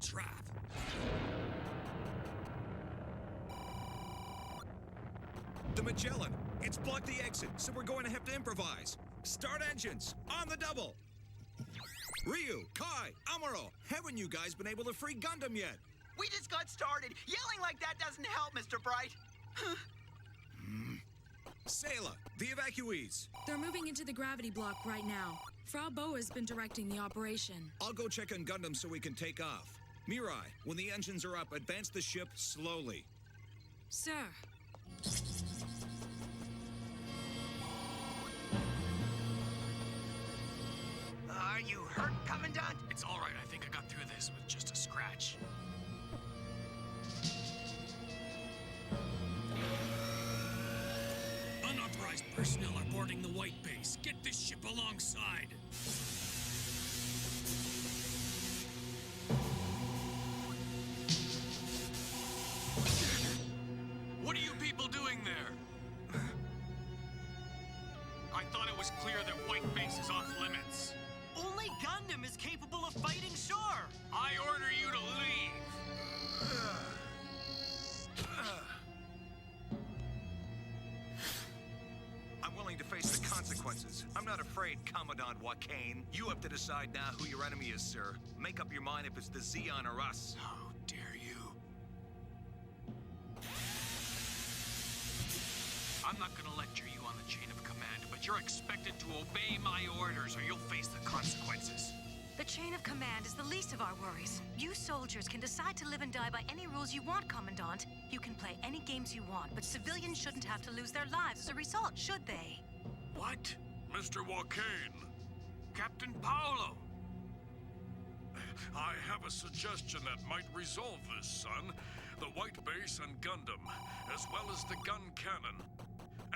trap. The Magellan! It's blocked the exit, so we're going to have to improvise. Start engines! On the double! Ryu, Kai, Amuro, haven't you guys been able to free Gundam yet? We just got started. Yelling like that doesn't help, Mr. Bright. Sayla, the evacuees. They're moving into the gravity block right now. Frau Boa has been directing the operation. I'll go check on Gundam so we can take off. Mirai, when the engines are up, advance the ship slowly. Sir. Are you hurt, Commandant? It's all right. I think I got through this with just a scratch. Unauthorized personnel are boarding the White Base. Get this ship alongside. What are you people doing there? I thought it was clear that White Base is off limits. Only Gundam is capable of fighting shore! I order you to leave! I'm willing to face the consequences. I'm not afraid, Commandant Joaquin. You have to decide now who your enemy is, sir. Make up your mind if it's the Zeon or us. How dare you? I'm not gonna lecture you on the chain of command, but you're expected to obey my orders or you'll face the consequences. The chain of command is the least of our worries. You soldiers can decide to live and die by any rules you want, Commandant. You can play any games you want, but civilians shouldn't have to lose their lives as a result, should they? What? Mr. Joaquin, Captain Paolo! I have a suggestion that might resolve this, son. The White Base and Gundam, as well as the gun cannon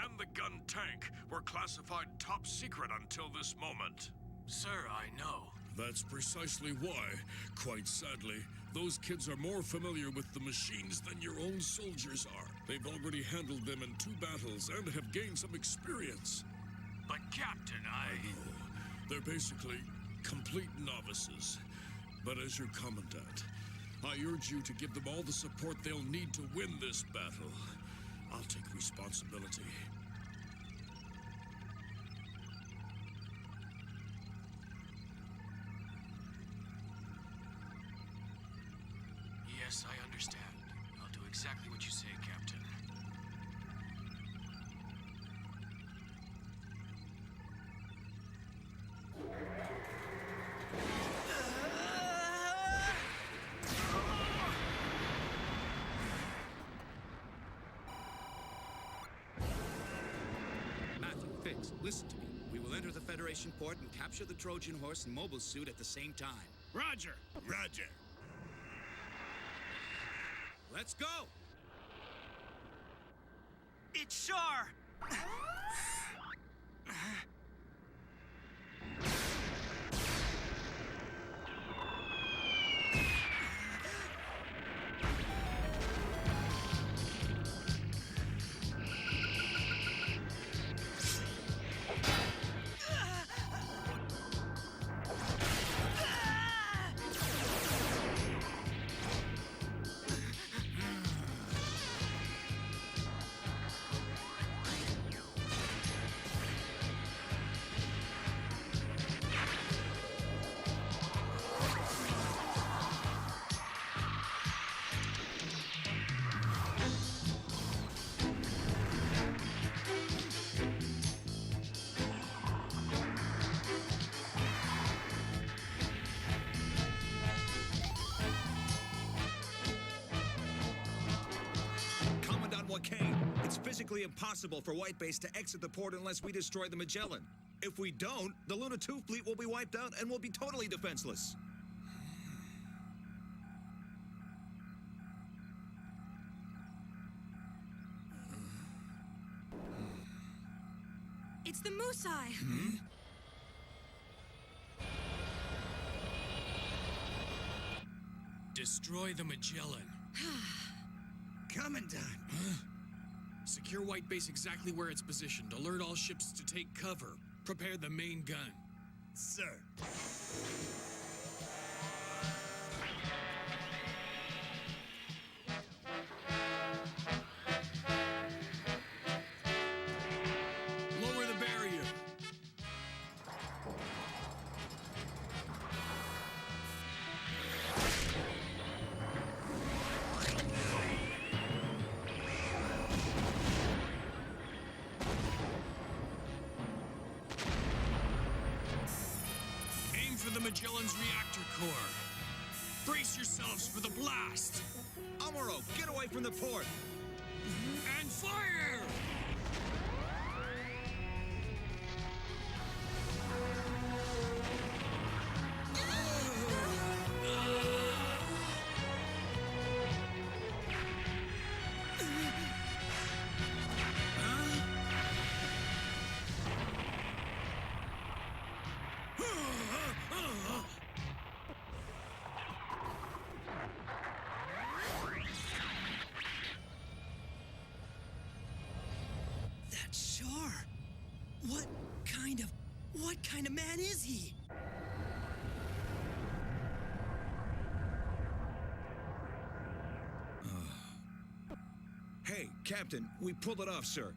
and the gun tank, were classified top secret until this moment. Sir, I know. That's precisely why, quite sadly, those kids are more familiar with the machines than your own soldiers are. They've already handled them in 2 battles and have gained some experience. But Captain, They're basically complete novices. But as your commandant, I urge you to give them all the support they'll need to win this battle. I'll take responsibility. Yes, I understand. I'll do exactly what you say, Captain. Matthew, Fix, listen to me. We will enter the Federation port and capture the Trojan horse and mobile suit at the same time. Roger! Roger. Let's go! It's shore! Joaquin, it's physically impossible for White Base to exit the port unless we destroy the Magellan. If we don't, the Luna 2 fleet will be wiped out and we'll be totally defenseless. It's the Musai! Destroy the Magellan. Commandant! Secure White Base exactly where it's positioned. Alert all ships to take cover. Prepare the main gun. Sir. the Magellan's reactor core. Brace yourselves for the blast! Amuro, get away from the port! And fire! That's Shar. What kind of man is he? Hey, Captain, we pulled it off, sir.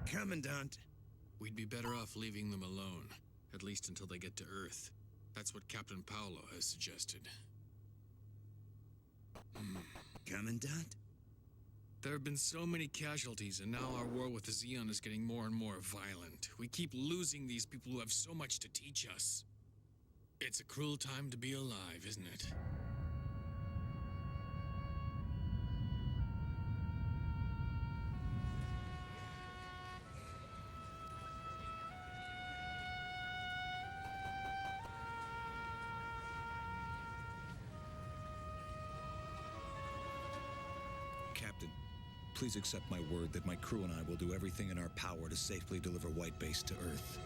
Commandant. We'd be better off leaving them alone, at least until they get to Earth. That's what Captain Paolo has suggested. Commandant? There have been so many casualties, and now our war with the Xeon is getting more and more violent. We keep losing these people who have so much to teach us. It's a cruel time to be alive, isn't it? Captain, please accept my word that my crew and I will do everything in our power to safely deliver White Base to Earth.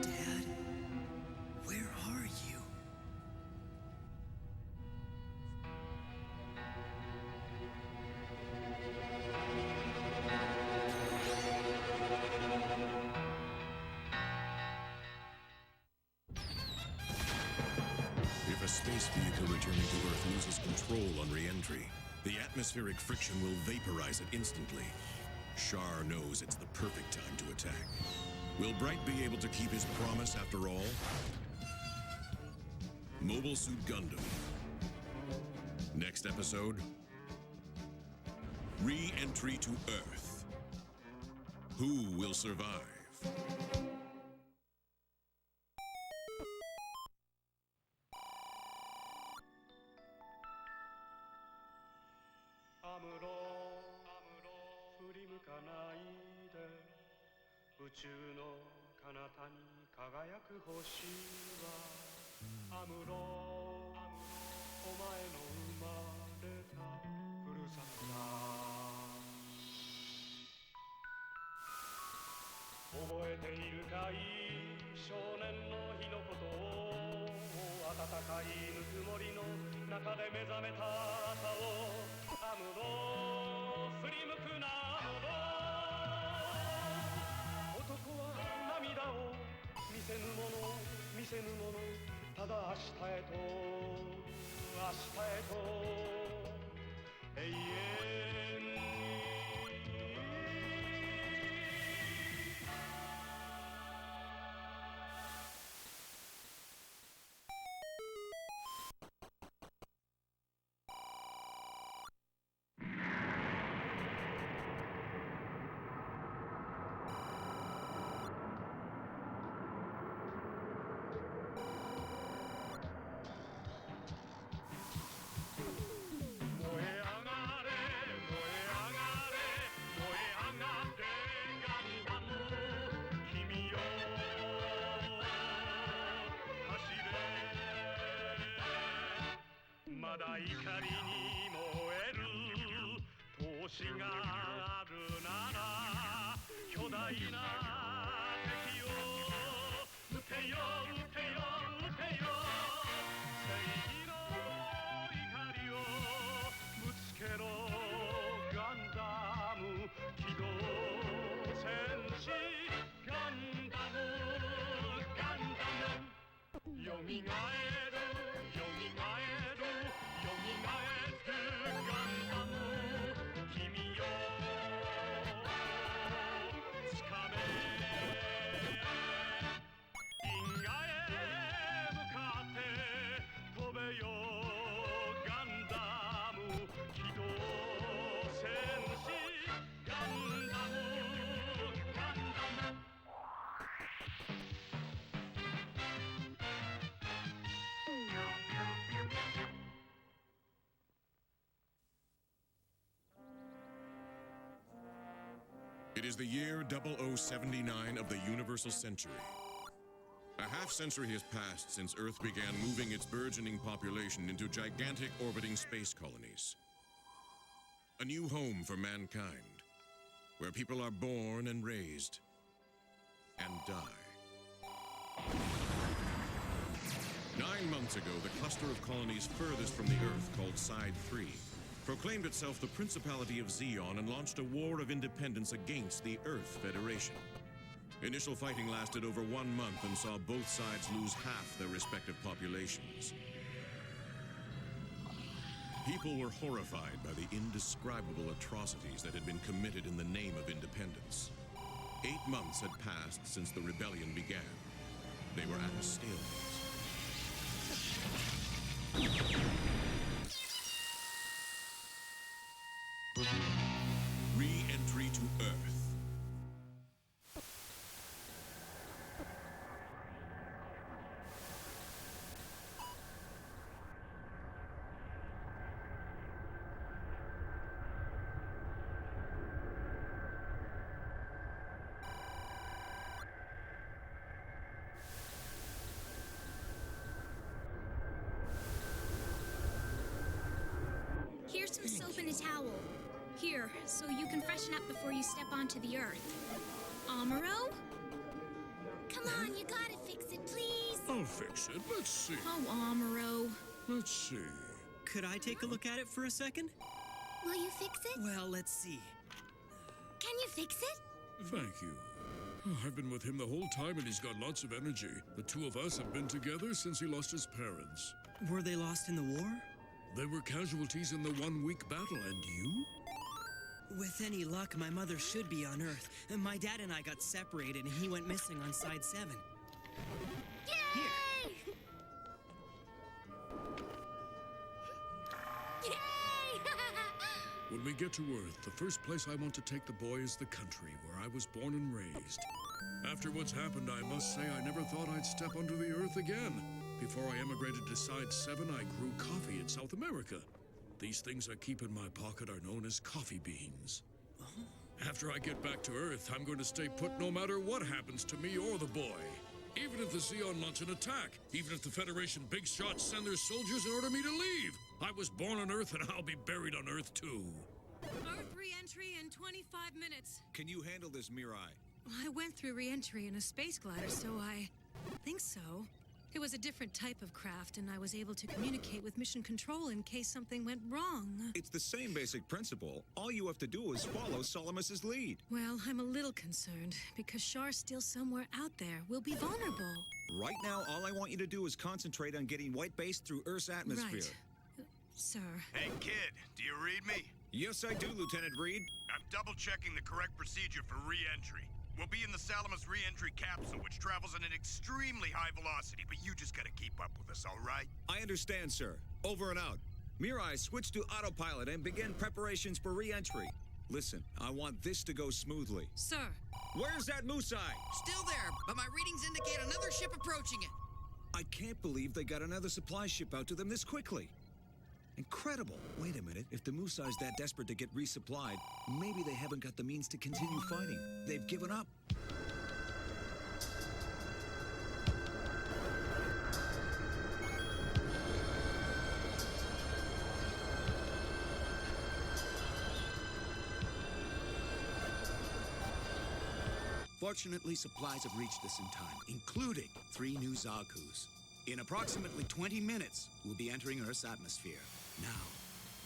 Dad, where are you? If a space vehicle returning to Earth loses control on re-entry, the atmospheric friction will vaporize it instantly. Shar knows it's the perfect time to attack. Will Bright be able to keep his promise after all? Mobile Suit Gundam. Next episode, re-entry to Earth. Who will survive? It is the year 0079 of the Universal Century. A half-century has passed since Earth began moving its burgeoning population into gigantic orbiting space colonies. A new home for mankind, where people are born and raised and die. 9 months ago, the cluster of colonies furthest from the Earth, called Side 3, proclaimed itself the Principality of Zeon and launched a war of independence against the Earth Federation. Initial fighting lasted over 1 month and saw both sides lose half their respective populations. People were horrified by the indescribable atrocities that had been committed in the name of independence. 8 months had passed since the rebellion began. They were at a stalemate. Re-entry to Earth. Here's some soap and a towel. Here, so you can freshen up before you step onto the Earth. Amuro? Come on, you gotta fix it, please. I'll fix it. Let's see. Oh, Amuro. Let's see. Could I take a look at it for a second? Will you fix it? Well, let's see. Can you fix it? Thank you. Oh, I've been with him the whole time and he's got lots of energy. The two of us have been together since he lost his parents. Were they lost in the war? They were casualties in the 1-week battle, and you? With any luck, my mother should be on Earth. And my dad and I got separated and he went missing on Side 7. Yay! Yay! When we get to Earth, the first place I want to take the boy is the country where I was born and raised. After what's happened, I must say I never thought I'd step onto the Earth again. Before I emigrated to Side 7, I grew coffee in South America. These things I keep in my pocket are known as coffee beans. After I get back to Earth, I'm going to stay put no matter what happens to me or the boy. Even if the Zeon launch an attack, even if the Federation big shots send their soldiers in order me to leave. I was born on Earth and I'll be buried on Earth too. Earth re-entry in 25 minutes. Can you handle this, Mirai? I went through re-entry in a space glider, so I think so. It was a different type of craft, and I was able to communicate with Mission Control in case something went wrong. It's the same basic principle. All you have to do is follow Solomus's lead. Well, I'm a little concerned, because Char's still somewhere out there. We'll be vulnerable. Right now, all I want you to do is concentrate on getting white base through Earth's atmosphere. Right. Sir. Hey, kid, do you read me? Yes, I do, Lieutenant Reed. I'm double-checking the correct procedure for re-entry. We'll be in the Salamis re-entry capsule, which travels at an extremely high velocity, but you just gotta keep up with us, all right? I understand, sir. Over and out. Mirai, switch to autopilot and begin preparations for re-entry. Listen, I want this to go smoothly. Sir. Where's that Musai? Still there, but my readings indicate another ship approaching it. I can't believe they got another supply ship out to them this quickly. Incredible. Wait a minute. If the Musai's that desperate to get resupplied, maybe they haven't got the means to continue fighting. They've given up. Fortunately, supplies have reached us in time, including 3 new Zaku's. In approximately 20 minutes, we'll be entering Earth's atmosphere. Now,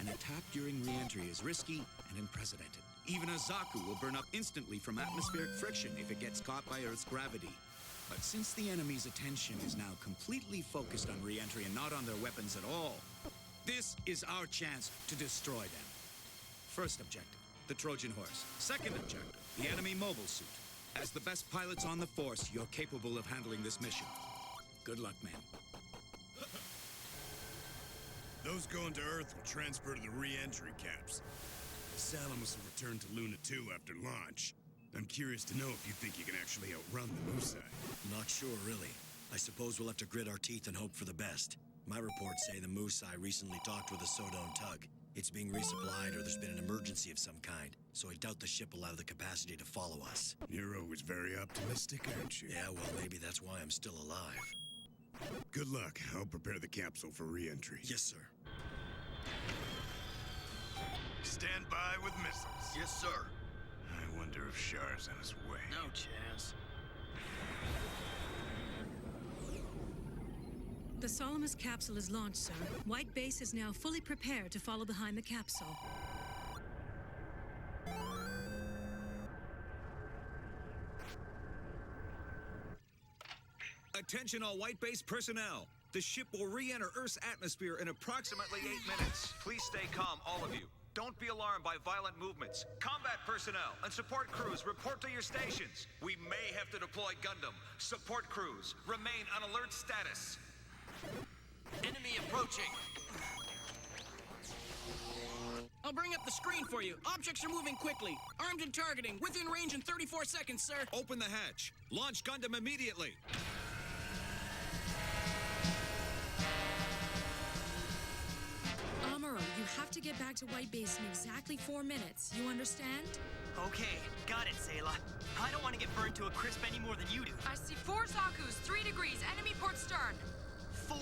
an attack during re-entry is risky and unprecedented. Even a Zaku will burn up instantly from atmospheric friction if it gets caught by Earth's gravity. But since the enemy's attention is now completely focused on re-entry and not on their weapons at all, this is our chance to destroy them. First objective, the Trojan horse. Second objective, the enemy mobile suit. As the best pilots on the force, you're capable of handling this mission. Good luck, men. Those going to Earth will transfer to the re-entry caps. The Salamis will return to Luna 2 after launch. I'm curious to know if you think you can actually outrun the Musai. Not sure, really. I suppose we'll have to grit our teeth and hope for the best. My reports say the Musai recently docked with a Sodon tug. It's being resupplied or there's been an emergency of some kind, so I doubt the ship will have the capacity to follow us. You're always very optimistic, aren't you? Yeah, well, maybe that's why I'm still alive. Good luck. I'll prepare the capsule for re-entry. Yes, sir. Stand by with missiles. Yes, sir. I wonder if Char's on his way. No chance. The Salamis capsule is launched, sir. White Base is now fully prepared to follow behind the capsule. Attention all White Base personnel. The ship will re-enter Earth's atmosphere in approximately 8 minutes. Please stay calm, all of you. Don't be alarmed by violent movements. Combat personnel and support crews, report to your stations. We may have to deploy Gundam. Support crews, remain on alert status. Enemy approaching. I'll bring up the screen for you. Objects are moving quickly. Armed and targeting. Within range in 34 seconds, sir. Open the hatch. Launch Gundam immediately. Amuro, you have to get back to White Base in exactly 4 minutes. You understand? Okay, got it, Sayla. I don't want to get burned to a crisp any more than you do. I see 4 Zaku's, 3 degrees, enemy port stern. 4?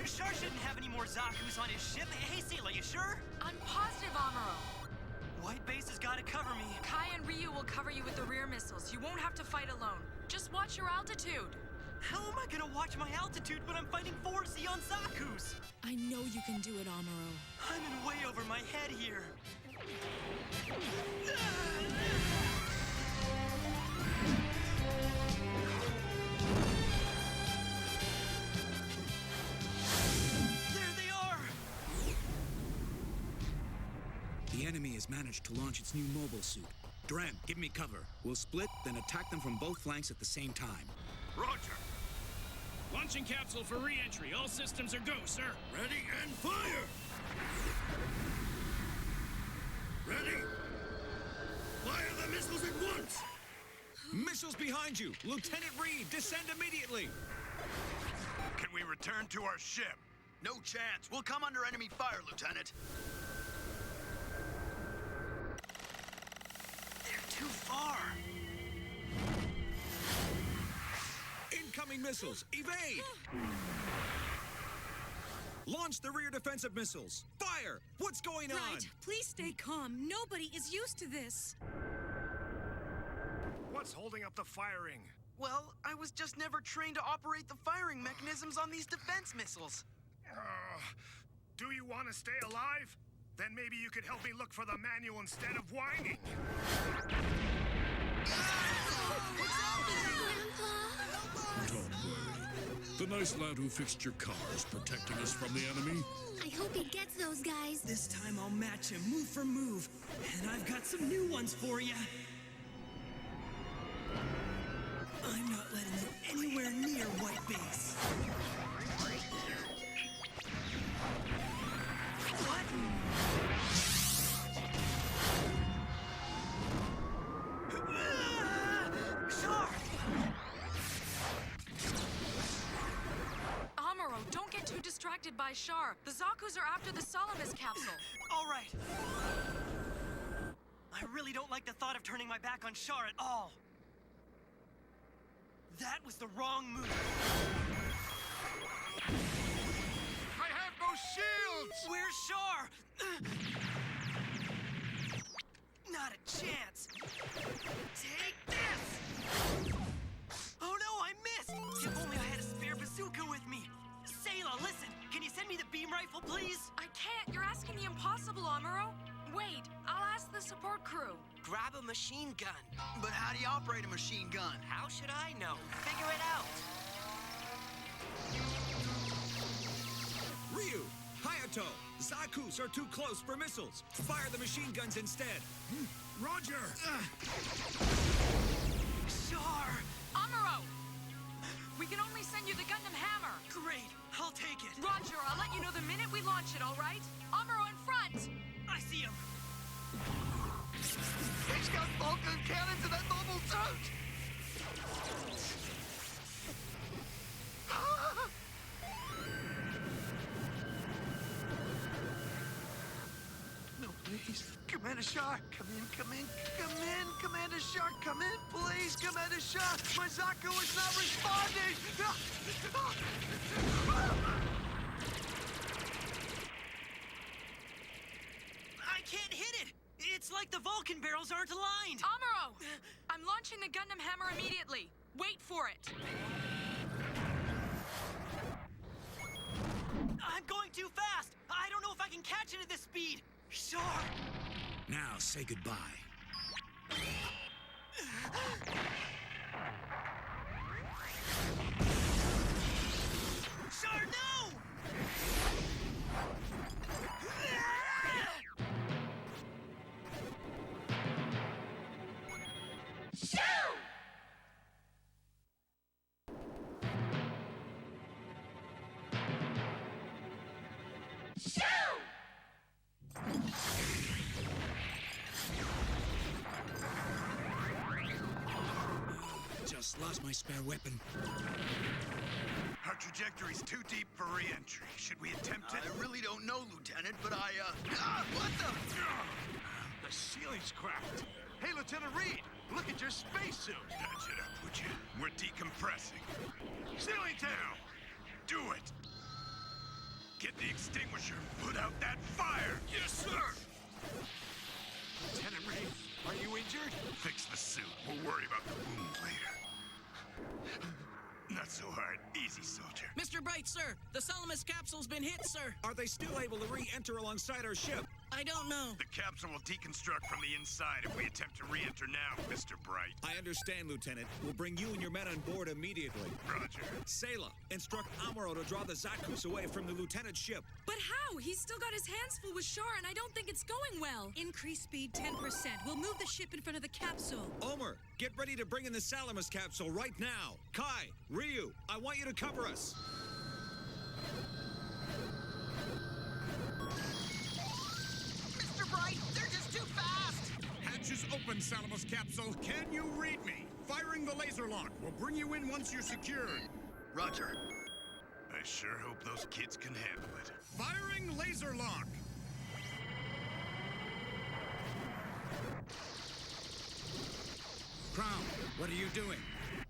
Char shouldn't have any more Zaku's on his ship. Hey, Sayla, you sure? I'm positive, Amuro. White Base has got to cover me. Kai and Ryu will cover you with the rear missiles. You won't have to fight alone. Just watch your altitude. How am I gonna watch my altitude when I'm fighting 4 Zeon Zaku's? I know you can do it, Amuro. I'm in way over my head here. There they are! The enemy has managed to launch its new mobile suit. Dram, give me cover. We'll split, then attack them from both flanks at the same time. Roger. Launching capsule for re-entry. All systems are go, sir. Ready and fire! Ready? Fire the missiles at once! Missiles behind you. Lieutenant Reed, descend immediately. Can we return to our ship? No chance. We'll come under enemy fire, Lieutenant. They're too far. Incoming missiles. Evade! Launch the rear defensive missiles. Fire! What's going on? Right, please stay calm. Nobody is used to this. What's holding up the firing? Well, I was just never trained to operate the firing mechanisms on these defense missiles. Do you want to stay alive? Then maybe you could help me look for the manual instead of whining. Don't worry. The nice lad who fixed your car is protecting us from the enemy. I hope he gets those guys. This time I'll match him move for move. And I've got some new ones for you. I'm not letting you anywhere near White Base. What? Char! Amuro, don't get too distracted by Char. The Zaku's are after the Salamis capsule. All right. I really don't like the thought of turning my back on Char at all. That was the wrong move. I have no shields! Where's Char? Not a chance. Take this! Oh no, I missed! If only I had a spare bazooka with me. Sayla, listen, can you send me the beam rifle, please? I can't. You're asking the impossible, Amuro. Wait, I'll ask the the support crew. Grab a machine gun. But how do you operate a machine gun? How should I know? Figure it out. Ryu, Hayato, Zaku's are too close for missiles. Fire the machine guns instead. Roger! Char! Amuro! We can only send you the Gundam hammer. Great, I'll take it. Roger, I'll let you know the minute we launch it, all right? Amuro in front! I see him. He's got Vulcan cannons in that mobile suit! No, please. Commander Shark, come in, come in, come in. Commander Shark, come in, please. Commander Shark, my Zaku is not responding. I can't hit it. It's like the Vulcan barrels aren't aligned. Amuro! I'm launching the Gundam hammer immediately. Wait for it. I'm going too fast. I don't know if I can catch it at this speed. Shark! Now say goodbye. Shark, no! Just lost my spare weapon. Our trajectory's too deep for re-entry. Should we attempt it? I really don't know, Lieutenant, but what the? The ceiling's cracked. Hey, Lieutenant Reed, look at your spacesuit. Patch it up, would you? We're decompressing. Ceiling down. Do it. Get the extinguisher. Put out that fire. Yes, sir. Lieutenant Reed, are you injured? Fix the suit. We'll worry about the wound later. Not so hard. Easy, soldier. Mr. Bright, sir, the Salamis capsule's been hit, sir. Are they still able to re-enter alongside our ship? I don't know. The capsule will deconstruct from the inside if we attempt to re-enter now, Mr. Bright. I understand, Lieutenant. We'll bring you and your men on board immediately. Roger. Sayla, instruct Amuro to draw the Zaku's away from the lieutenant's ship. But how? He's still got his hands full with Char, and I don't think it's going well. Increase speed 10%. We'll move the ship in front of the capsule. Omer, get ready to bring in the Salamis capsule right now. Kai, Ryu, I want you to cover us. Mr. Bright, they're just too fast! Hatches open, Salamis capsule. Can you read me? Firing the laser lock. We'll bring you in once you're secured. Roger. I sure hope those kids can handle it. Firing laser lock. Crown, what are you doing?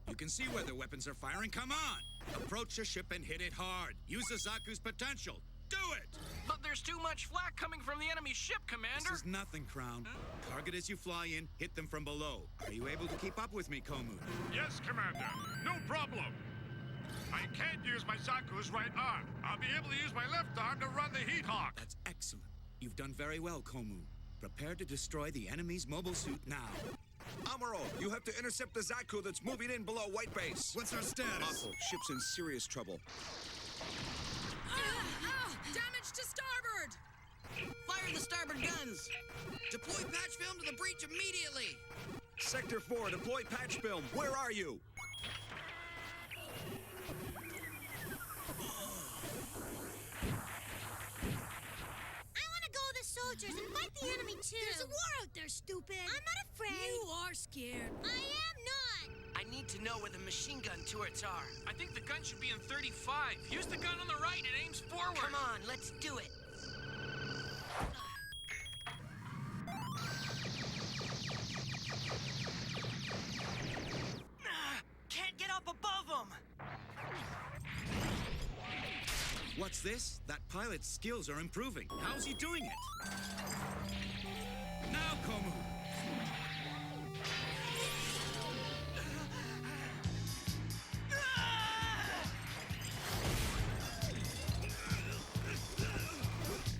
You can see where the weapons are firing. Come on! Approach the ship and hit it hard. Use the Zaku's potential. Do it! But there's too much flak coming from the enemy ship, Commander. This is nothing, Crown. Target as you fly in, hit them from below. Are you able to keep up with me, Komu? Yes, Commander. No problem. I can't use my Zaku's right arm. I'll be able to use my left arm to run the Heat Hawk. That's excellent. You've done very well, Komu. Prepare to destroy the enemy's mobile suit now. Amuro, you have to intercept the Zaku that's moving in below White Base. What's our status? Awful. Ship's in serious trouble. Damage to starboard! Fire the starboard guns! Deploy patch film to the breach immediately! Sector 4, deploy patch film. Where are you? I want to go with the soldiers and fight the enemy too. There's a war out there, stupid. I'm not afraid. You are scared. I am not. I need to know where the machine gun turrets are. I think the gun should be in 35. Use the gun on the right. It aims forward. Come on, let's do it. Can't get up above them. What's this? That pilot's skills are improving. How's he doing it? Now, Komu!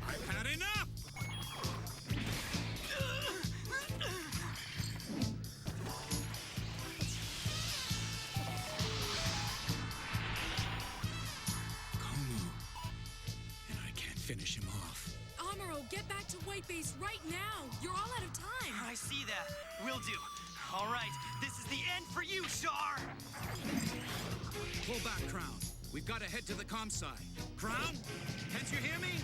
I've had enough! finish him off. Amuro, get back to White Base right now. You're all out of time. I see that. Will do. All right, this is the end for you, Char! Pull back, Crown. We've got to head to the comm side. Crown? Can't you hear me?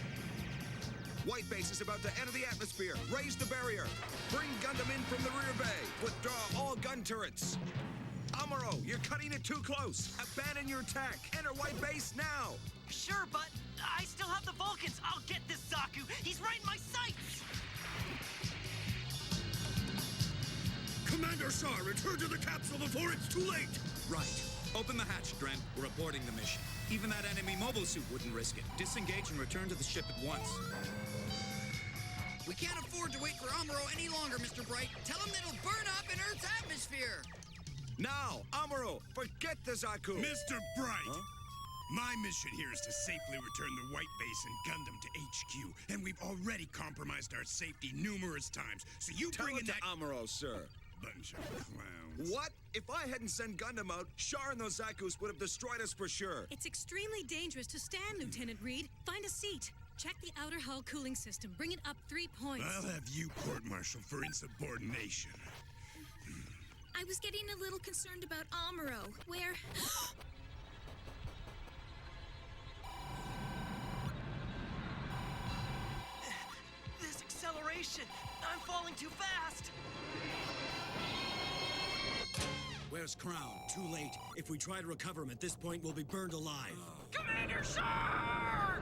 White Base is about to enter the atmosphere. Raise the barrier. Bring Gundam in from the rear bay. Withdraw all gun turrets. Amuro, you're cutting it too close. Abandon your attack. Enter White Base now. Sure, but I still have the Vulcans. I'll get this, Zaku. He's right in my sights. Commander Shar, return to the capsule before it's too late! Right. Open the hatch, Dren. We're aborting the mission. Even that enemy mobile suit wouldn't risk it. Disengage and return to the ship at once. We can't afford to wait for Amuro any longer, Mr. Bright. Tell him that it'll burn up in Earth's atmosphere. Now, Amuro, forget the Zaku. Mr. Bright! Huh? My mission here is to safely return the White Base and Gundam to HQ, and we've already compromised our safety numerous times, so you Tell bring it in to that... Amuro, sir. Bunch of clowns. What? If I hadn't sent Gundam out, Char and those Zakus would have destroyed us for sure. It's extremely dangerous to stand, Lieutenant Reed. Find a seat. Check the outer hull cooling system. Bring it up 3 points. I'll have you court-martialed for insubordination. I was getting a little concerned about Amuro. Where... This acceleration! I'm falling too fast! Where's Crown? Too late. If we try to recover him at this point, we'll be burned alive. Commander Shar!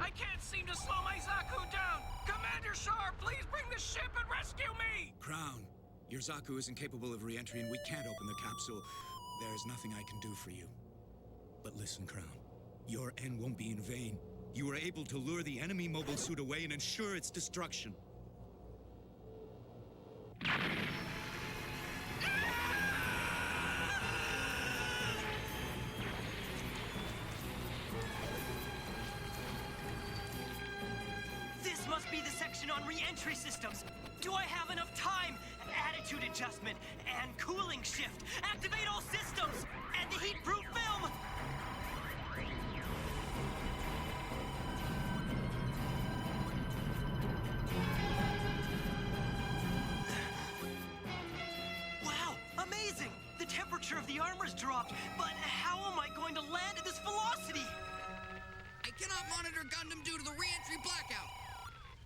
I can't seem to slow my Zaku down! Commander Shar, please bring the ship and rescue me! Crown, your Zaku isn't capable of re-entry and we can't open the capsule. There is nothing I can do for you. But listen, Crown, your end won't be in vain. You were able to lure the enemy mobile suit away and ensure its destruction. This must be the section on re-entry systems. Do I have enough time? Attitude adjustment and cooling shift. Activate all systems and the heat-proof film. Wow, amazing! The temperature of the armor's dropped, but how am I going to land at this velocity? I cannot monitor Gundam due to the re-entry blackout.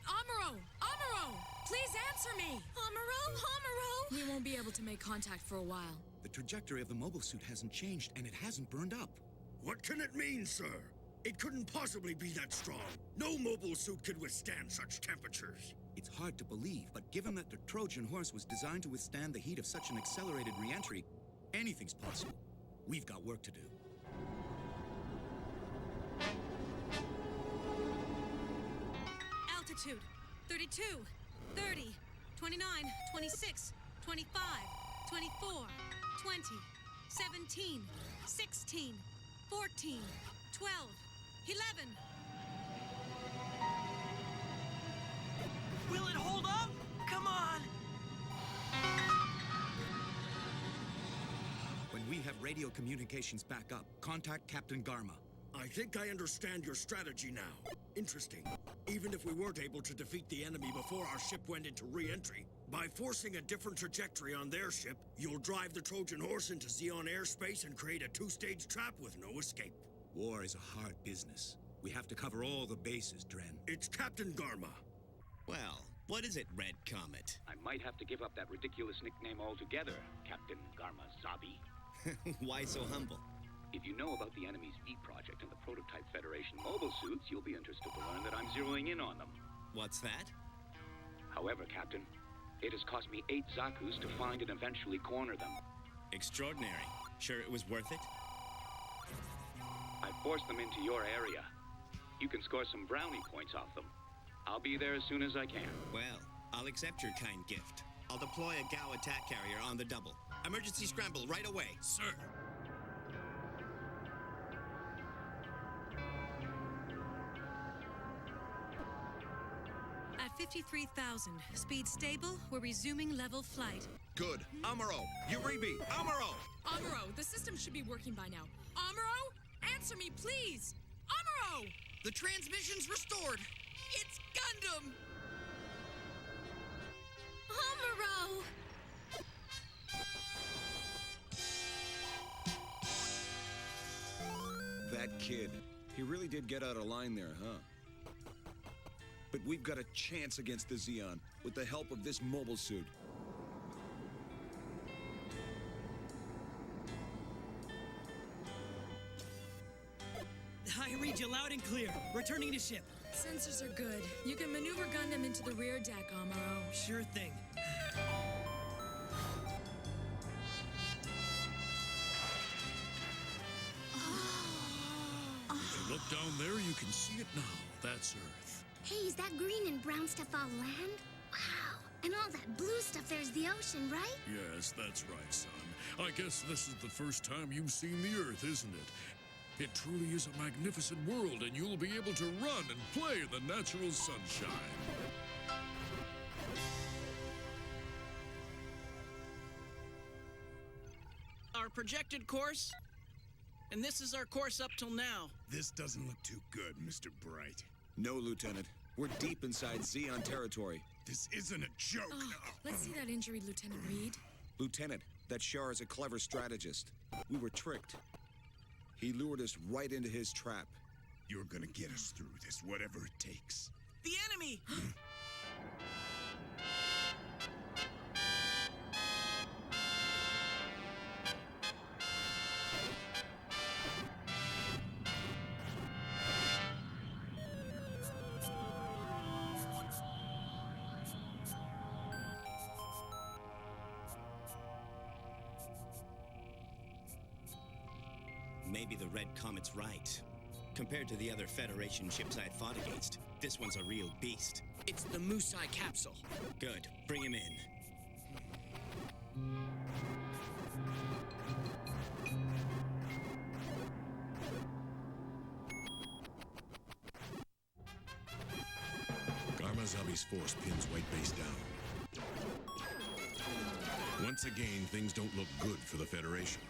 Amuro! Amuro! Please answer me! Amuro! We won't be able to make contact for a while. The trajectory of the mobile suit hasn't changed and it hasn't burned up. What can it mean, sir? It couldn't possibly be that strong. No mobile suit could withstand such temperatures. It's hard to believe, but given that the Trojan horse was designed to withstand the heat of such an accelerated re-entry, anything's possible. We've got work to do. Altitude 32, 30, 29, 26, 25, 24, 20, 17, 16, 14, 12, 11. Will it hold up? Come on! When we have radio communications back up, contact Captain Garma. I think I understand your strategy now. Interesting. Even if we weren't able to defeat the enemy before our ship went into re-entry, by forcing a different trajectory on their ship, you'll drive the Trojan horse into Zeon airspace and create a two-stage trap with no escape. War is a hard business. We have to cover all the bases, Dren. It's Captain Garma. Well, what is it, Red Comet? I might have to give up that ridiculous nickname altogether, Captain Garma Zabi. Why so humble? If you know about the enemy's V project and the Prototype Federation mobile suits, you'll be interested to learn that I'm zeroing in on them. What's that? However, Captain, it has cost me 8 Zakus to find and eventually corner them. Extraordinary. Sure it was worth it? I forced them into your area. You can score some brownie points off them. I'll be there as soon as I can. Well, I'll accept your kind gift. I'll deploy a Gao attack carrier on the double. Emergency scramble right away. Sir. At 53,000, speed stable, we're resuming level flight. Good. Amuro! Uribi! Amuro! Amuro, the system should be working by now. Amuro? Answer me, please! Amuro! The transmission's restored! It's Gundam! Amuro! That kid. He really did get out of line there, huh? But we've got a chance against the Zeon with the help of this mobile suit. I read you loud and clear. Returning to ship. Sensors are good. You can maneuver Gundam into the rear deck, Amuro. Sure thing. If you look down there, you can see it now. That's Earth. Hey, is that green and brown stuff all land? Wow. And all that blue stuff there's the ocean, right? Yes, that's right, son. I guess this is the first time you've seen the Earth, isn't it? It truly is a magnificent world, and you'll be able to run and play in the natural sunshine. Our projected course? And this is our course up till now. This doesn't look too good, Mr. Bright. No, Lieutenant. We're deep inside Zeon territory. This isn't a joke. Oh, let's see that injury, Lieutenant Reed. Lieutenant, that Shar is a clever strategist. We were tricked. He lured us right into his trap. You're gonna get us through this, whatever it takes. The enemy! Maybe the Red Comet's right. Compared to the other Federation ships I'd fought against, this one's a real beast. It's the Musai capsule. Good. Bring him in. Garmazabi's force pins White Base down. Once again, things don't look good for the Federation.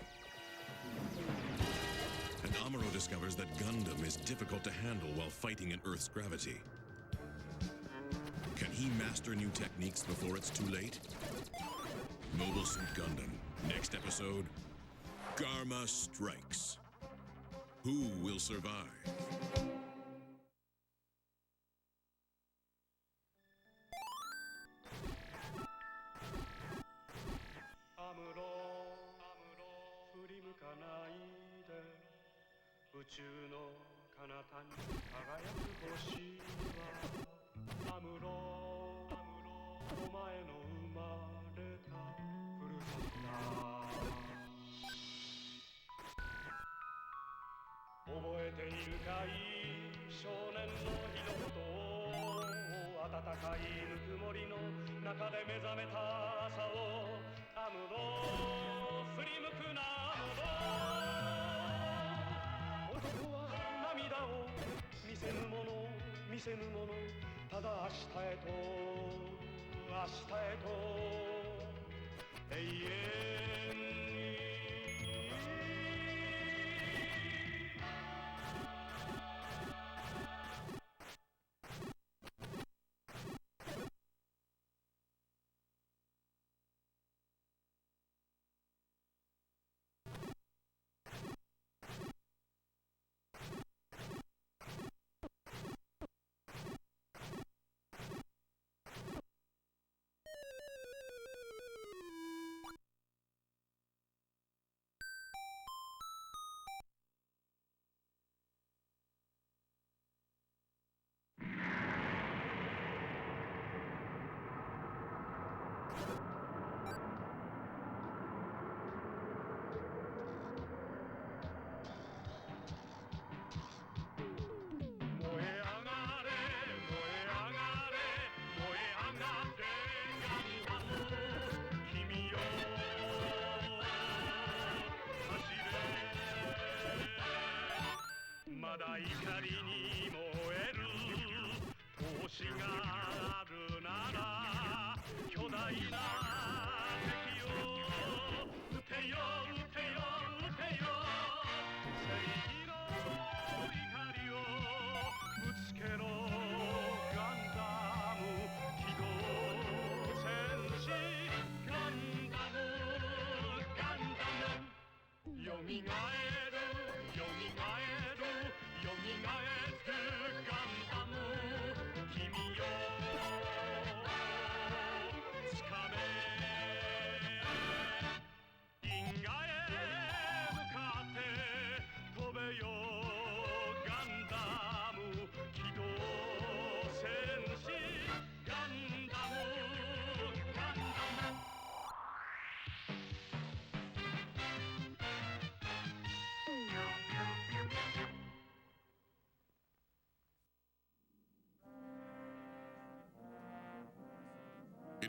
And Amuro discovers that Gundam is difficult to handle while fighting in Earth's gravity. Can he master new techniques before it's too late? Mobile Suit Gundam. Next episode, Garma Strikes. Who will survive?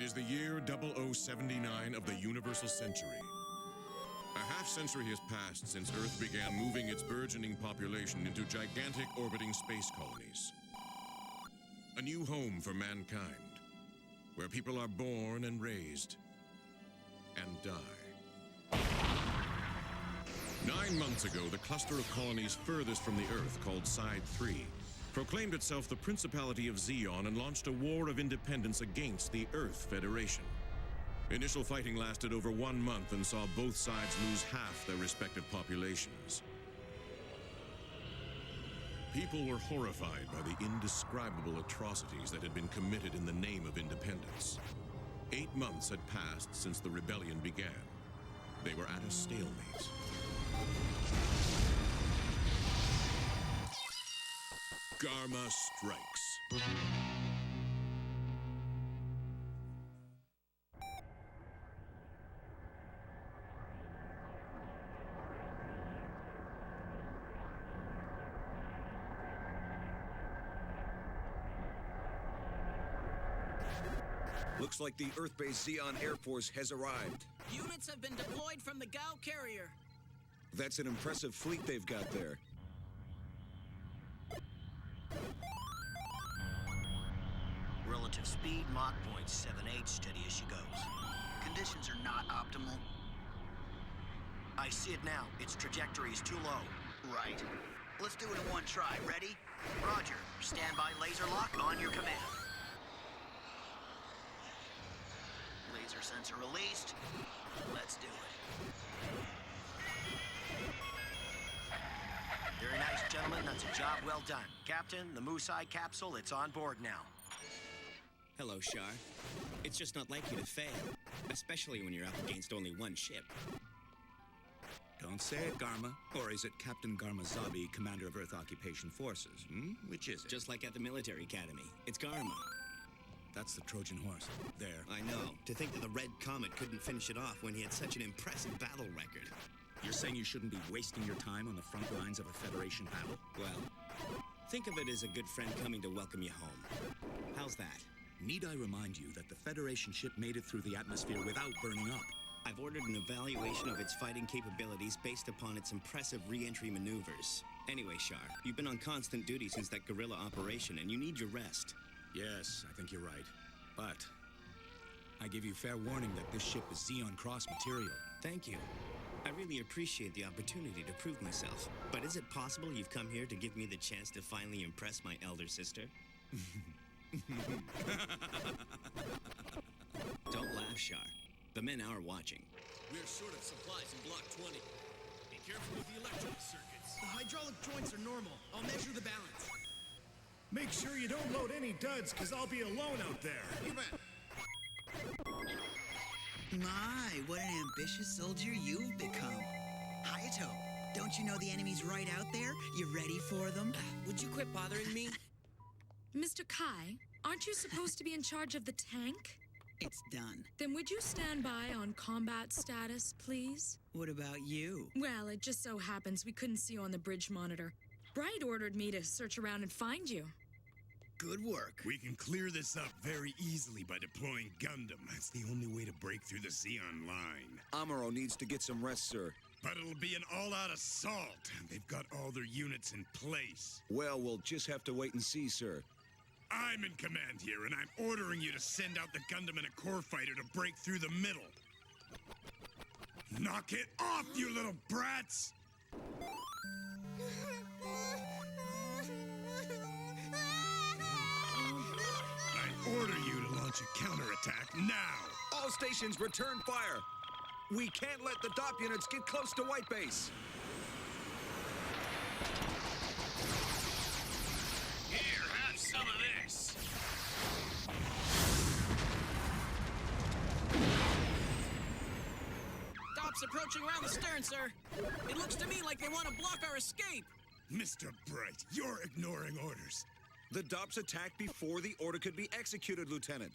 It is the year 0079 of the Universal Century. A half-century has passed since Earth began moving its burgeoning population into gigantic orbiting space colonies. A new home for mankind, where people are born and raised and die. 9 months ago, the cluster of colonies furthest from the Earth, called Side 3, proclaimed itself the Principality of Zeon and launched a war of independence against the Earth Federation. Initial fighting lasted over 1 month and saw both sides lose half their respective populations. People were horrified by the indescribable atrocities that had been committed in the name of independence. 8 months had passed since the rebellion began. They were at a stalemate. Garma strikes. Looks like the Earth-based Zeon Air Force has arrived. Units have been deployed from the GAU carrier. That's an impressive fleet they've got there. Relative speed, Mach 0.78, steady as she goes. Conditions are not optimal. I see it now. Its trajectory is too low. Right. Let's do it in one try. Ready? Roger. Standby laser lock on your command. Laser sensor released. Let's do it. Very nice, gentlemen. That's a job well done. Captain, the Musai capsule, it's on board now. Hello, Shar. It's just not like you to fail, especially when you're up against only one ship. Don't say it, Garma. Or is it Captain Garma Zabi, Commander of Earth Occupation Forces? Which is it? Just like at the military academy. It's Garma. That's the Trojan horse. There. I know. To think that the Red Comet couldn't finish it off when he had such an impressive battle record. You're saying you shouldn't be wasting your time on the front lines of a Federation battle? Well, think of it as a good friend coming to welcome you home. How's that? Need I remind you that the Federation ship made it through the atmosphere without burning up? I've ordered an evaluation of its fighting capabilities based upon its impressive re-entry maneuvers. Anyway, Shar, you've been on constant duty since that guerrilla operation, and you need your rest. Yes, I think you're right. But I give you fair warning that this ship is Zeon Cross material. Thank you. I really appreciate the opportunity to prove myself. But is it possible you've come here to give me the chance to finally impress my elder sister? Don't laugh, Shar. The men are watching. We're short of supplies in Block 20. Be careful with the electrical circuits. The hydraulic joints are normal. I'll measure the balance. Make sure you don't load any duds, because I'll be alone out there. You bet. My, what an ambitious soldier you've become. Hayato, don't you know the enemy's right out there? You ready for them? Would you quit bothering me? Mr. Kai, aren't you supposed to be in charge of the tank? It's done. Then would you stand by on combat status, please? What about you? Well, it just so happens we couldn't see you on the bridge monitor. Bright ordered me to search around and find you. Good work. We can clear this up very easily by deploying Gundam. That's the only way to break through the Zeon line. Amuro needs to get some rest, sir. But it'll be an all-out assault. They've got all their units in place. Well, we'll just have to wait and see, sir. I'm in command here, and I'm ordering you to send out the Gundam and a core fighter to break through the middle. Knock it off, you little brats! I order you to launch a counterattack now! All stations return fire! We can't let the DOP units get close to White Base! Here, have some of this! DOP's approaching around the stern, sir. It looks to me like they want to block our escape. Mr. Bright, you're ignoring orders. The DOPs attacked before the order could be executed, Lieutenant.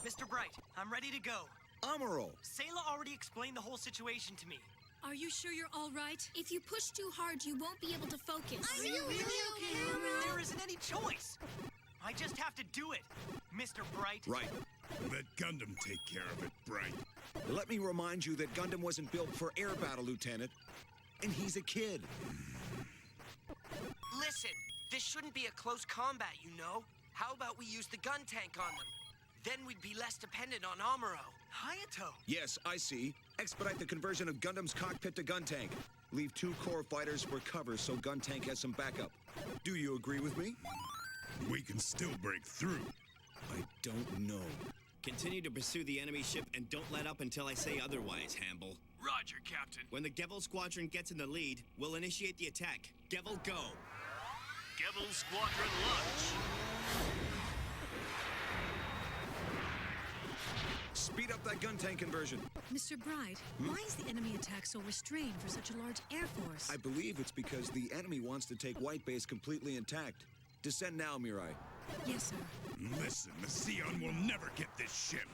Mr. Bright, I'm ready to go. Amuro! Sayla already explained the whole situation to me. Are you sure you're all right? If you push too hard, you won't be able to focus. Are you really okay, Amuro? There isn't any choice. I just have to do it. Mr. Bright. Right. Let Gundam take care of it, Bright. Let me remind you that Gundam wasn't built for air battle, Lieutenant. And he's a kid. Listen, this shouldn't be a close combat, you know? How about we use the gun tank on them? Then we'd be less dependent on Amuro. Hayato! Yes, I see. Expedite the conversion of Gundam's cockpit to gun tank. Leave 2 core fighters for cover so gun tank has some backup. Do you agree with me? We can still break through. I don't know. Continue to pursue the enemy ship and don't let up until I say otherwise, Hamble. Roger, Captain. When the Gevil Squadron gets in the lead, we'll initiate the attack. Gevil, go! Gevil Squadron launch. Speed up that gun tank conversion. Mr. Bright, why is the enemy attack so restrained for such a large air force? I believe it's because the enemy wants to take White Base completely intact. Descend now, Mirai. Yes, sir. Listen, the Zeon will never get this ship.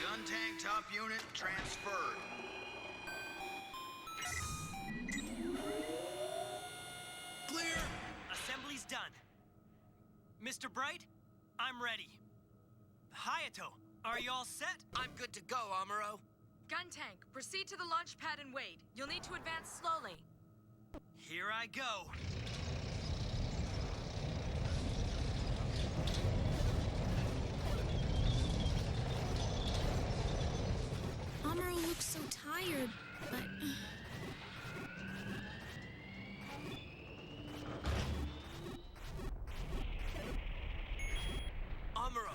Gun tank top unit transferred. Clear! Assembly's done. Mr. Bright, I'm ready. Hayato, are you all set? I'm good to go, Amuro. Gun tank, proceed to the launch pad and wait. You'll need to advance slowly. Here I go. Amuro looks so tired, but... Amuro,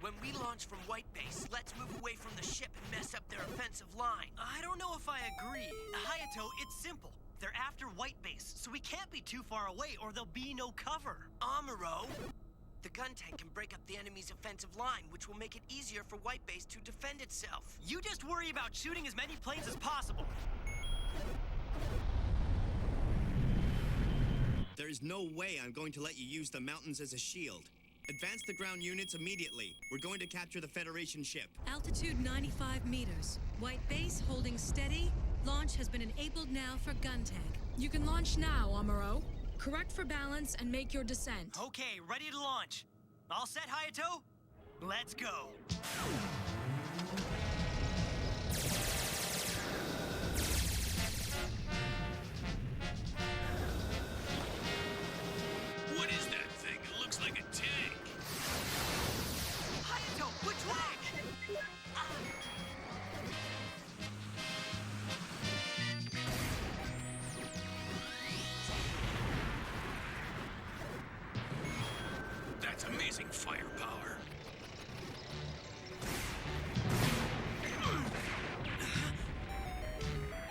when we launch from White Base, let's move away from the ship and mess up their offensive line. I don't know if I agree. Hayato, it's simple. They're after White Base, so we can't be too far away or there'll be no cover. Amuro, the gun tank can break up the enemy's offensive line, which will make it easier for White Base to defend itself. You just worry about shooting as many planes as possible. There is no way I'm going to let you use the mountains as a shield. Advance the ground units immediately. We're going to capture the Federation ship. Altitude 95 meters. White Base holding steady. Launch has been enabled now for gun tank. You can launch now, Amuro. Correct for balance and make your descent. Okay, ready to launch. All set, Hayato? Let's go. What is that thing? It looks like a tank. Hayato, which way? That's amazing firepower.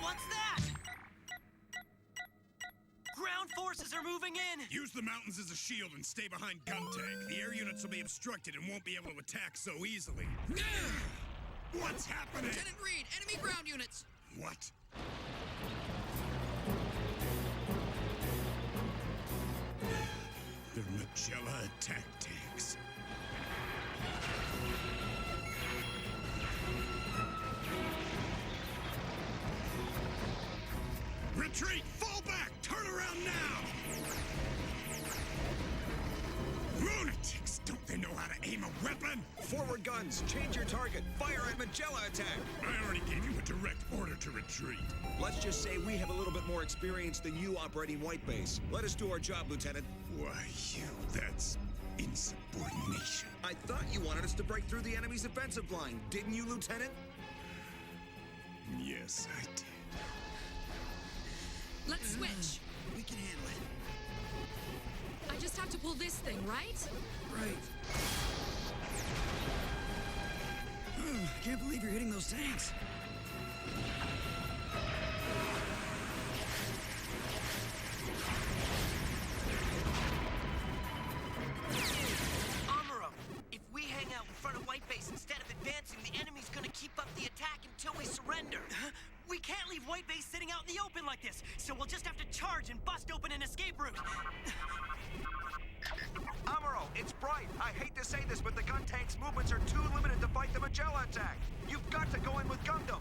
What's that? Ground forces are moving in. Use the mountains as a shield and stay behind gun tank. The air units will be obstructed and won't be able to attack so easily. What's happening? Lieutenant Reed, enemy ground units. What? They're Magella attack tanks. Retreat! Fall back! Turn around now! Lunatics! Don't they know how to aim a weapon? Forward guns, change your target. Fire at Magella attack. I already gave you a direct order to retreat. Let's just say we have a little bit more experience than you operating White Base. Let us do our job, Lieutenant. Why, that's insubordination. I thought you wanted us to break through the enemy's offensive line, didn't you, Lieutenant? Yes, I did. Let's switch. We can handle it. I just have to pull this thing, right? Right. I can't believe you're hitting those tanks. Amuro, if we hang out in front of White Base instead of advancing, the enemy's gonna keep up the attack until we surrender. We can't leave White Base sitting out in the open like this, so we'll just have to charge and bust open an escape route. Amuro, it's Bright. I hate to say this, but the gun tank's movements are too limited to fight the Magella attack. You've got to go in with Gundam.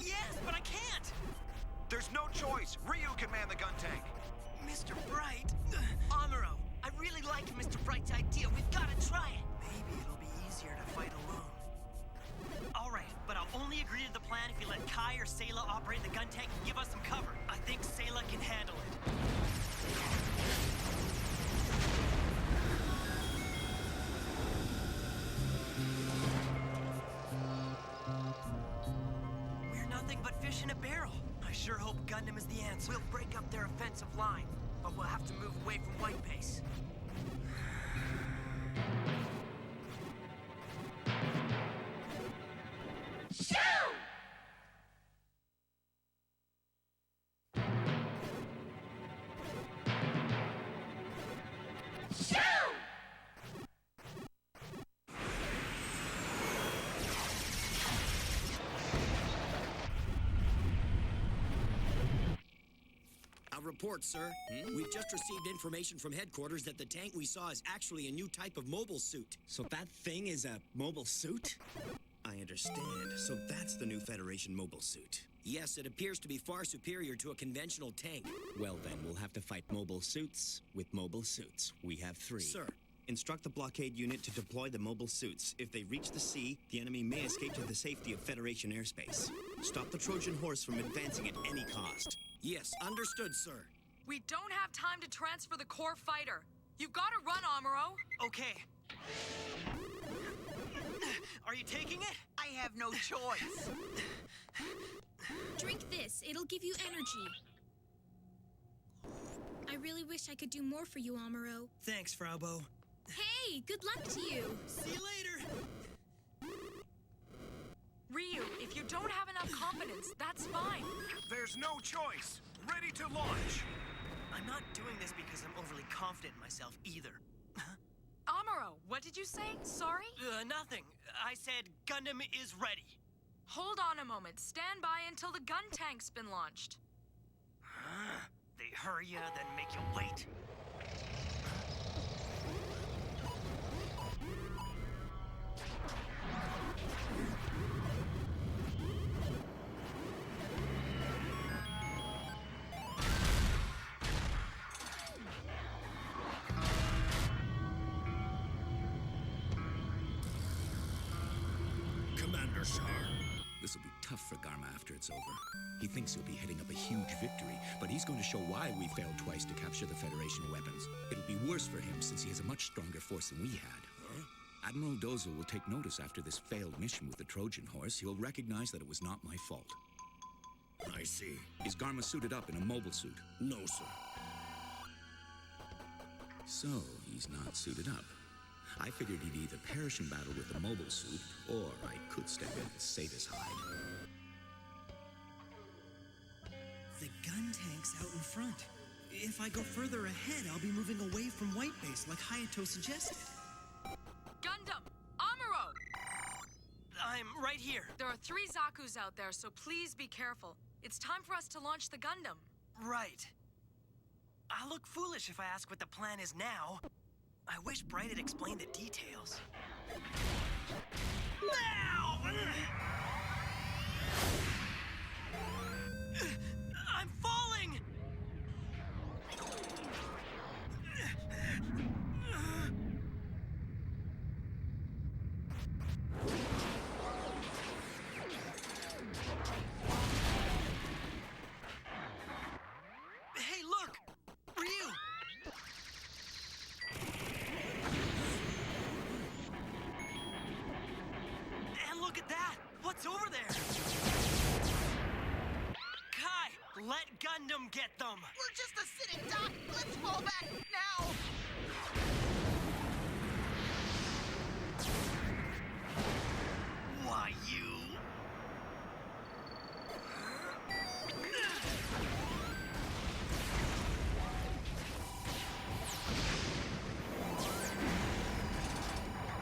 Yes, but I can't! There's no choice. Ryu can man the gun tank. Mr. Bright. Amuro, I really like Mr. Bright's idea. We've got to try it. Maybe it'll be easier to fight alone. All right, but I'll only agree to the plan if you let Kai or Sayla operate the gun tank and give us some cover. I think Sayla can handle it. We're nothing but fish in a barrel. I sure hope Gundam is the answer. We'll break up their offensive line, but we'll have to move away from White Base. A report, sir. We've just received information from headquarters that the tank we saw is actually a new type of mobile suit. So that thing is a mobile suit? I understand. So that's the new Federation mobile suit. Yes, it appears to be far superior to a conventional tank. Well, then, we'll have to fight mobile suits with mobile suits. We have 3. Sir. Instruct the blockade unit to deploy the mobile suits. If they reach the sea, the enemy may escape to the safety of Federation airspace. Stop the Trojan horse from advancing at any cost. Yes, understood, sir. We don't have time to transfer the core fighter. You've got to run, Amuro. Okay. Are you taking it? I have no choice. Drink this. It'll give you energy. I really wish I could do more for you, Amuro. Thanks, Fraubo. Hey, good luck to you. See you later. Ryu, if you don't have enough confidence, that's fine. There's no choice. Ready to launch. I'm not doing this because I'm overly confident in myself either. Amuro, what did you say? Sorry? Nothing. I said Gundam is ready. Hold on a moment. Stand by until the gun tank's been launched. They hurry you, then make you wait. Commander Shar. This'll be tough for Garma after it's over. He thinks he'll be heading up a huge victory, but he's going to show why we failed twice to capture the Federation weapons. It'll be worse for him since he has a much stronger force than we had. Admiral Dozo will take notice after this failed mission with the Trojan horse. He'll recognize that it was not my fault. I see. Is Garma suited up in a mobile suit? No, sir. So, he's not suited up. I figured he'd either perish in battle with a mobile suit, or I could step in and save his hide. The gun tank's out in front. If I go further ahead, I'll be moving away from White Base, like Hayato suggested. Gundam! Amuro! I'm right here. There are 3 Zaku's out there, so please be careful. It's time for us to launch the Gundam. Right. I'll look foolish if I ask what the plan is now. I wish Bright had explained the details. Now! I'm falling! Hey, look! Ryu! And look at that! What's over there? Kai, let Gundam get them! We're just a sitting duck. Let's fall back now. Why, you...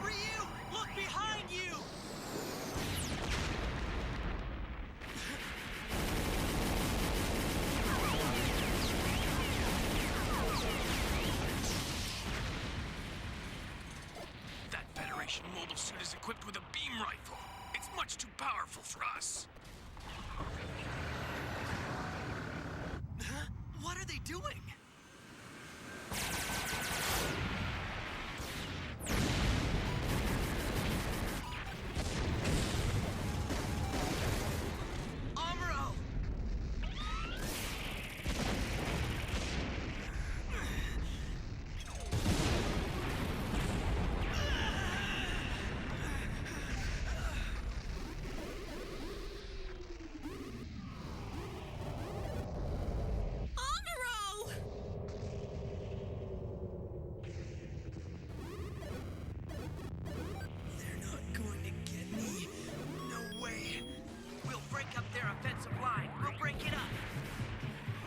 Ryu, look behind you! That Federation mobile suit is equipped with a beam rifle. It's much too powerful for us. are they doing? Amuro! Amuro! They're not going to get me. No way. We'll break up their offensive line. We'll break it up.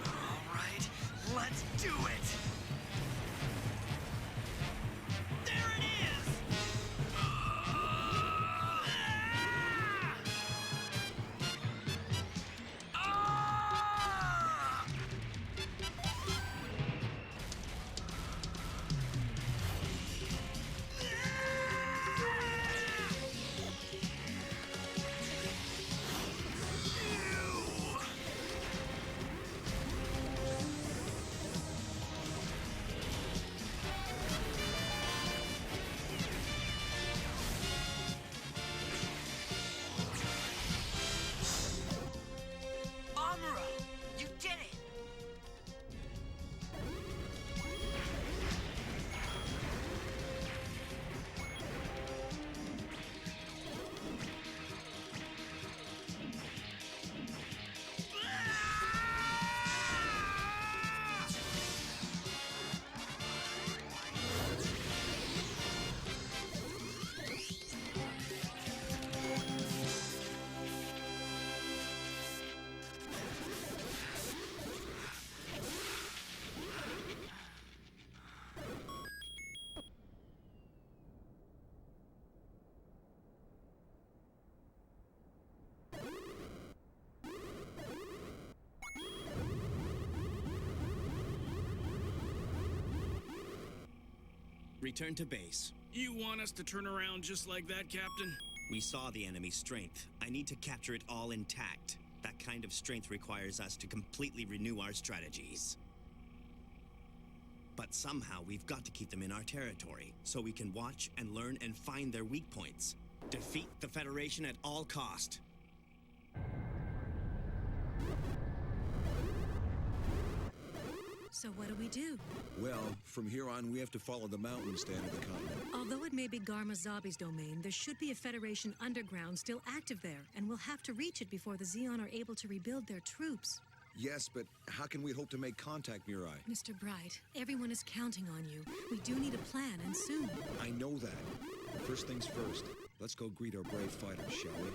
All right, let's do it. There it is! Amuro, you did it! Return to base. You want us to turn around just like that, Captain? We saw the enemy's strength. I need to capture it all intact. That kind of strength requires us to completely renew our strategies. But somehow we've got to keep them in our territory, so we can watch and learn and find their weak points. Defeat the Federation at all cost. So what do we do? Well, from here on, we have to follow the mountains to enter the continent. Although it may be Garma Zabi's domain, there should be a Federation underground still active there, and we'll have to reach it before the Xeon are able to rebuild their troops. Yes, but how can we hope to make contact, Mirai? Mr. Bright, everyone is counting on you. We do need a plan, and soon. I know that. But first things first, let's go greet our brave fighters, shall we?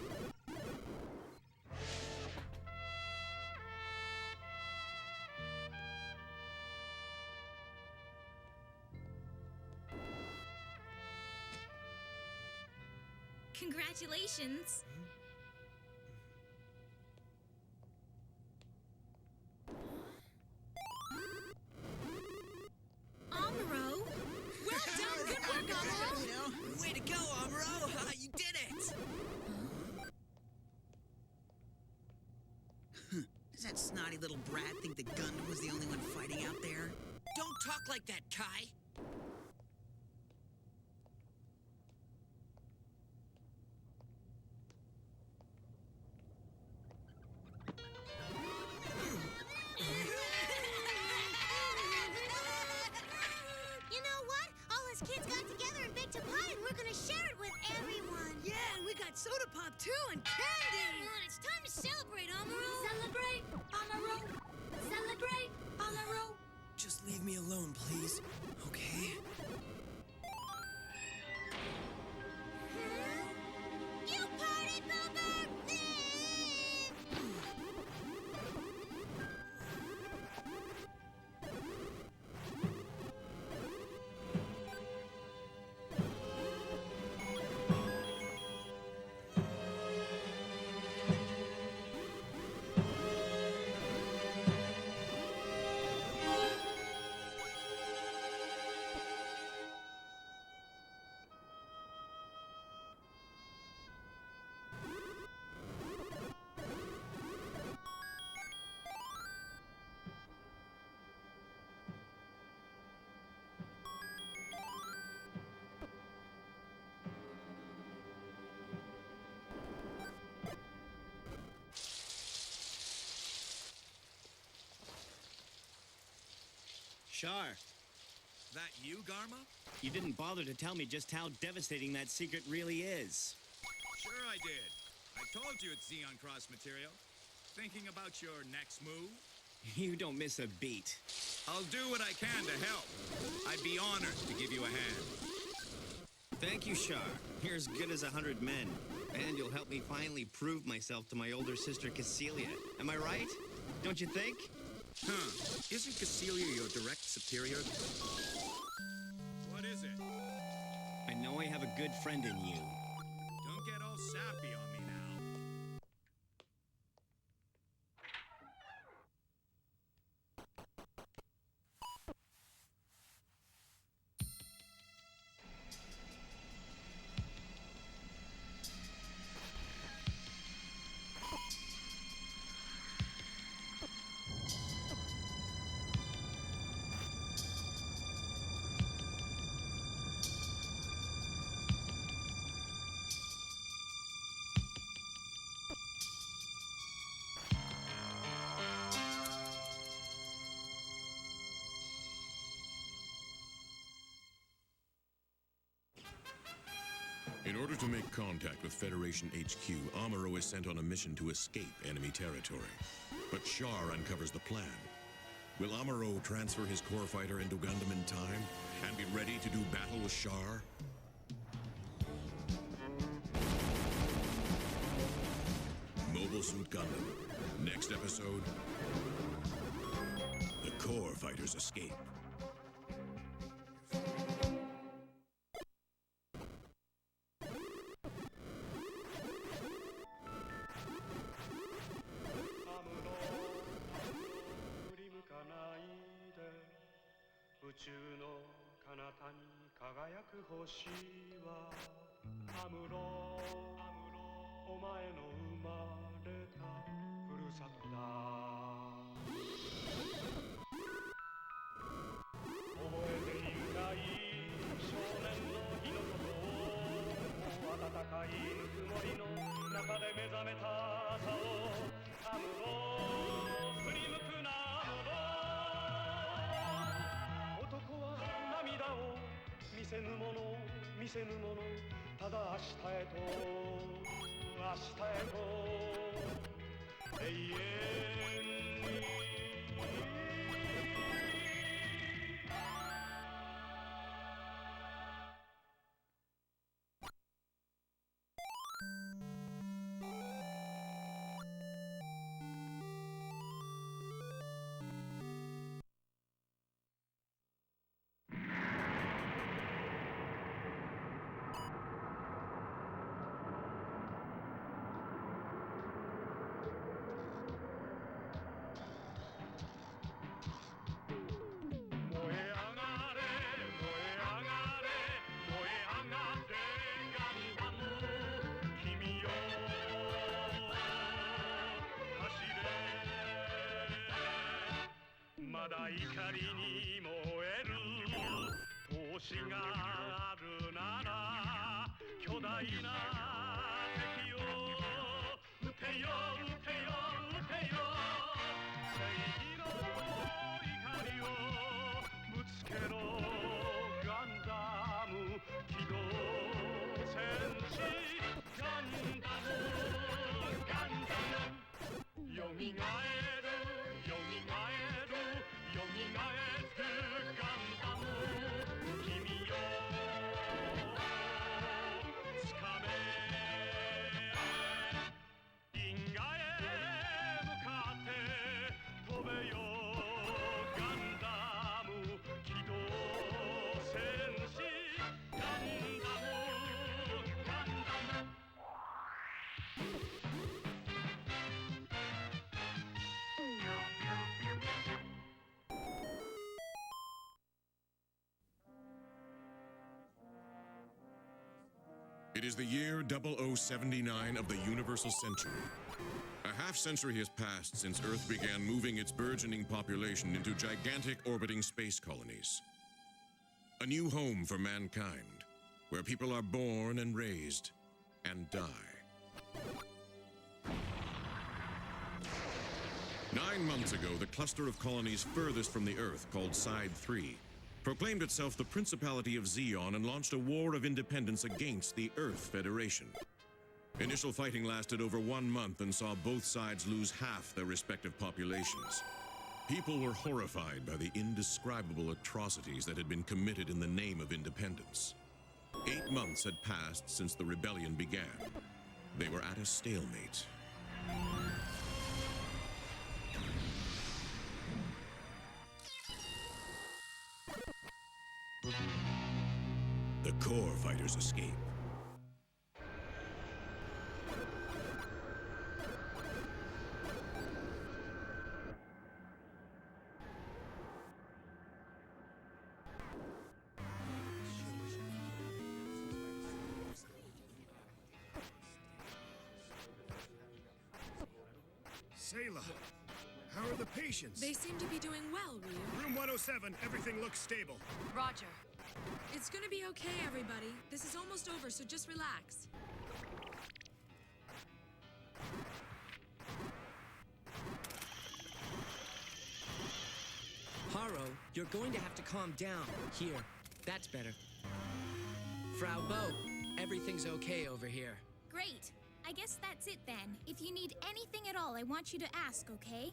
Congratulations. Amuro? Well done! Good work, Amuro! Way to go, Amuro! You did it! Does that snotty little brat think the Gundam was the only one fighting out there? Don't talk like that, Kai. You know what? All us kids got together and baked a pie, and we're gonna share it with everyone. Yeah, and we got soda pop too, and candy! Come on, it's time to celebrate, Amuro. Celebrate, Amuro. Celebrate, Amuro. Just leave me alone, please. Okay? You party pooper! Shar, That you, Garma? you didn't bother to tell me just how devastating that secret really is. Sure I did. I told you it's Xeon Cross material. Thinking about your next move? You don't miss a beat. I'll do what I can to help. I'd be honored to give you a hand. Thank you, Shar. You're as good as 100 men. And you'll help me finally prove myself to my older sister, Cassilia. Am I right? Don't you think? Huh. Isn't Cassilia your direct superior? What is it? I know I have a good friend in you. Don't get all sappy on me now. In order to make contact with Federation HQ, Amuro is sent on a mission to escape enemy territory. But Shar uncovers the plan. Will Amuro transfer his core fighter into Gundam in time and be ready to do battle with Shar? Mobile Suit Gundam. Next episode, the core fighters escape. It is the year 0079 of the Universal Century. A half-century has passed since Earth began moving its burgeoning population into gigantic orbiting space colonies. A new home for mankind, where people are born and raised and die. 9 months ago, the cluster of colonies furthest from the Earth, called Side 3, proclaimed itself the Principality of Zeon and launched a war of independence against the Earth Federation. Initial fighting lasted over 1 month and saw both sides lose half their respective populations. People were horrified by the indescribable atrocities that had been committed in the name of independence. 8 months had passed since the rebellion began. They were at a stalemate. The core fighters escape. Sayla, how are the patients? They seem to be doing well, Ryu. Room 107, everything looks stable. Roger. It's gonna be okay, everybody. This is almost over, so just relax. Haro, you're going to have to calm down. Here, that's better. Frau Bo, everything's okay over here. Great. I guess that's it then. If you need anything at all, I want you to ask, okay?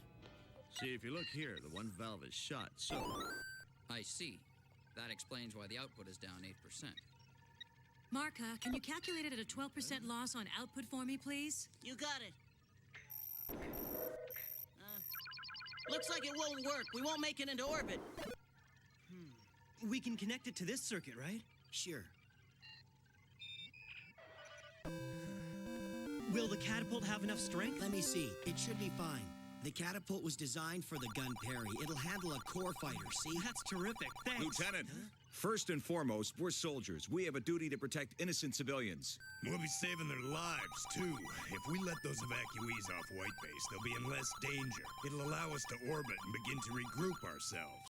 See, if you look here, the one valve is shut, so... I see. That explains why the output is down 8%. Marka, can you calculate it at a 12% loss on output for me, please? You got it. Looks like it won't work. We won't make it into orbit. We can connect it to this circuit, right? Sure. Will the catapult have enough strength? Let me see. It should be fine. The catapult was designed for the gun parry. It'll handle a core fighter, see? That's terrific. Thanks. Lieutenant, first and foremost, we're soldiers. We have a duty to protect innocent civilians. We'll be saving their lives, too. If we let those evacuees off White Base, they'll be in less danger. It'll allow us to orbit and begin to regroup ourselves.